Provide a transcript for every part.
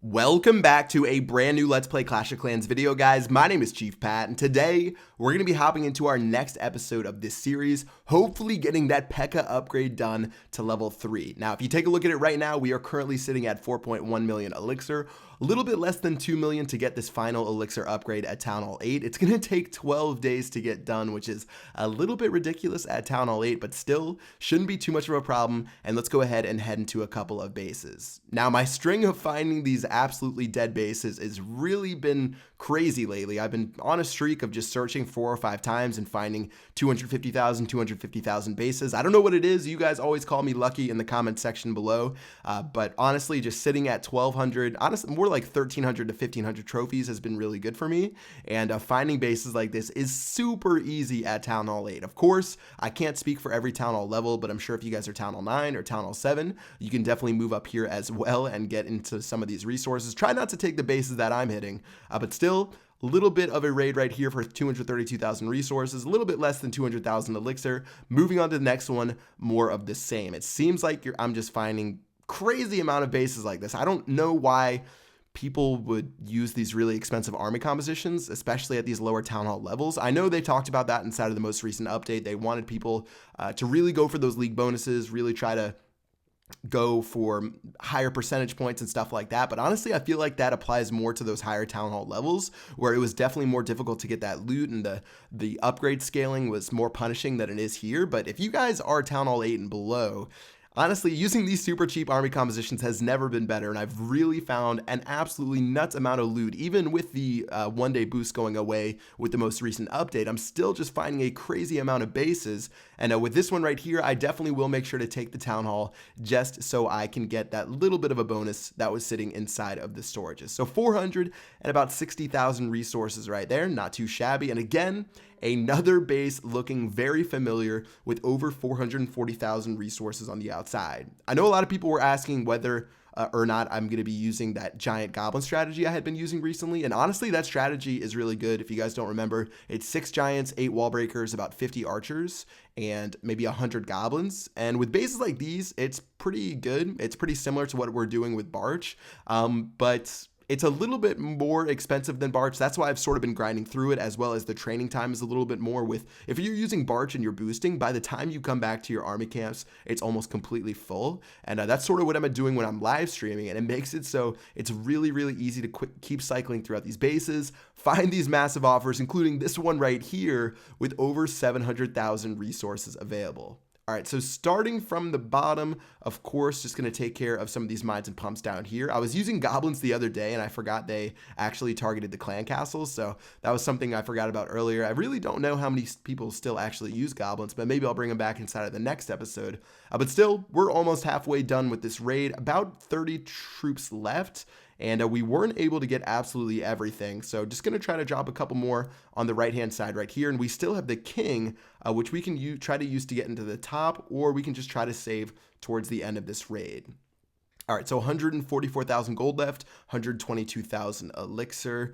Welcome back to a brand new Let's Play Clash of Clans video, guys. My name is Chief Pat, and today we're going to be hopping into our next episode of this series, hopefully getting that P.E.K.K.A upgrade done to level 3. Now, if you take a look at it right now, we are currently sitting at 4.1 million elixir, a little bit less than 2 million to get this final elixir upgrade at Town Hall 8. It's going to take 12 days to get done, which is a little bit ridiculous at Town Hall 8, but still shouldn't be too much of a problem. And let's go ahead and head into a couple of bases. Now, my string of finding these absolutely dead bases has really been crazy lately. I've been on a streak of just searching 4 or 5 times and finding 250,000 bases. I don't know what it is. You guys always call me lucky in the comment section below, but honestly, just sitting at 1,200, honestly, more like 1,300 to 1,500 trophies has been really good for me, and finding bases like this is super easy at Town Hall 8. Of course, I can't speak for every Town Hall level, but I'm sure if you guys are Town Hall 9 or Town Hall 7, you can definitely move up here as well and get into some of these resources. Try not to take the bases that I'm hitting, but still, a little bit of a raid right here for 232,000 resources, a little bit less than 200,000 elixir. Moving on to the next one, more of the same. It seems like I'm just finding crazy amount of bases like this. I don't know why people would use these really expensive army compositions, especially at these lower Town Hall levels. I know they talked about that inside of the most recent update. They wanted people to really go for those league bonuses, really try to go for higher percentage points and stuff like that. But honestly, I feel like that applies more to those higher Town Hall levels where it was definitely more difficult to get that loot, and the upgrade scaling was more punishing than it is here. But if you guys are Town Hall 8 and below, honestly, using these super cheap army compositions has never been better, and I've really found an absolutely nuts amount of loot. Even with the one-day boost going away with the most recent update, I'm still just finding a crazy amount of bases. And with this one right here, I definitely will make sure to take the Town Hall just so I can get that little bit of a bonus that was sitting inside of the storages. So 400 and about 60,000 resources right there, not too shabby. And again, another base looking very familiar with over 440,000 resources on the outside. I know a lot of people were asking whether or not I'm going to be using that giant goblin strategy I had been using recently. And honestly, that strategy is really good. If you guys don't remember, it's 6 giants, 8 wall breakers, about 50 archers, and maybe 100 goblins. And with bases like these, it's pretty good. It's pretty similar to what we're doing with Barch, but it's a little bit more expensive than Barch. That's why I've sort of been grinding through it, as well as the training time is a little bit more. With if you're using Barch and you're boosting, by the time you come back to your army camps, it's almost completely full. And that's sort of what I'm doing when I'm live streaming, and it makes it so it's really, really easy to keep cycling throughout these bases, find these massive offers, including this one right here with over 700,000 resources available. All right, so starting from the bottom, of course, just going to take care of some of these mines and pumps down here. I was using goblins the other day, and I forgot they actually targeted the clan castles, so that was something I forgot about earlier. I really don't know how many people still actually use goblins, but maybe I'll bring them back inside of the next episode. But still, we're almost halfway done with this raid, about 30 troops left. And we weren't able to get absolutely everything. So just going to try to drop a couple more on the right-hand side right here. And we still have the king, which we can try to use to get into the top, or we can just try to save towards the end of this raid. All right, so 144,000 gold left, 122,000 elixir.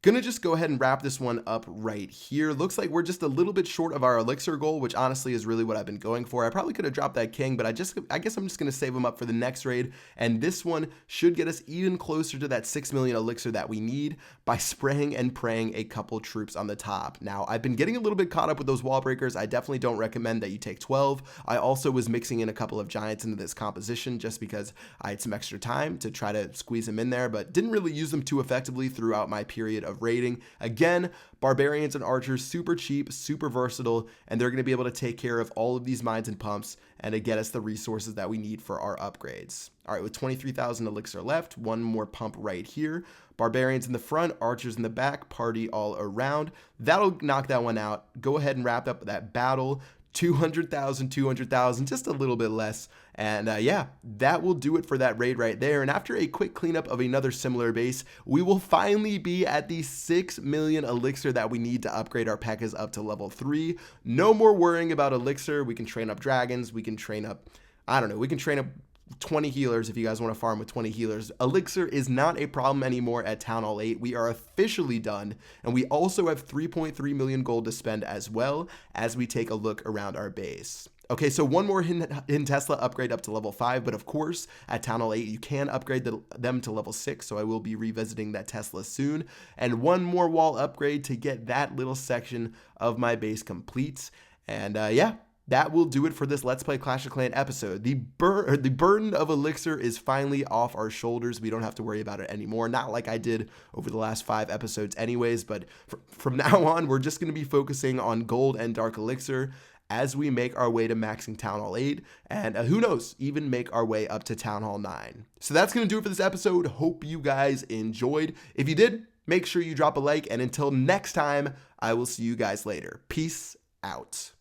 Gonna just go ahead and wrap this one up right here. Looks like we're just a little bit short of our elixir goal, which honestly is really what I've been going for. I probably could have dropped that king, but I guess I'm just gonna save him up for the next raid. And this one should get us even closer to that 6 million elixir that we need by spraying and praying a couple troops on the top. Now, I've been getting a little bit caught up with those wall breakers. I definitely don't recommend that you take 12. I also was mixing in a couple of giants into this composition just because I had some extra time to try to squeeze them in there, but didn't really use them too effectively throughout my period of raiding. Again, barbarians and archers, super cheap, super versatile, and they're going to be able to take care of all of these mines and pumps and to get us the resources that we need for our upgrades. All right, with 23,000 elixir left, one more pump right here. Barbarians in the front, archers in the back, party all around. That'll knock that one out. Go ahead and wrap up that battle. 200,000, just a little bit less. And yeah, that will do it for that raid right there. And after a quick cleanup of another similar base, we will finally be at the 6 million elixir that we need to upgrade our P.E.K.K.As up to level 3. No more worrying about elixir. We can train up dragons. We can train up, I don't know, we can train up 20 healers if you guys want to farm with 20 healers. Elixir is not a problem anymore at Town Hall 8. We are officially done, and we also have 3.3 million gold to spend as well as we take a look around our base. Okay, so one more hidden Tesla upgrade up to level 5, but of course, at Town Hall 8, you can upgrade them to level 6, so I will be revisiting that Tesla soon. And one more wall upgrade to get that little section of my base complete. And yeah, that will do it for this Let's Play Clash of Clans episode. The burden of Elixir is finally off our shoulders. We don't have to worry about it anymore. Not like I did over the last 5 episodes anyways, but from now on, we're just going to be focusing on Gold and Dark Elixir as we make our way to maxing Town Hall 8, and who knows, even make our way up to Town Hall 9. So that's going to do it for this episode. Hope you guys enjoyed. If you did, make sure you drop a like, and until next time, I will see you guys later. Peace out.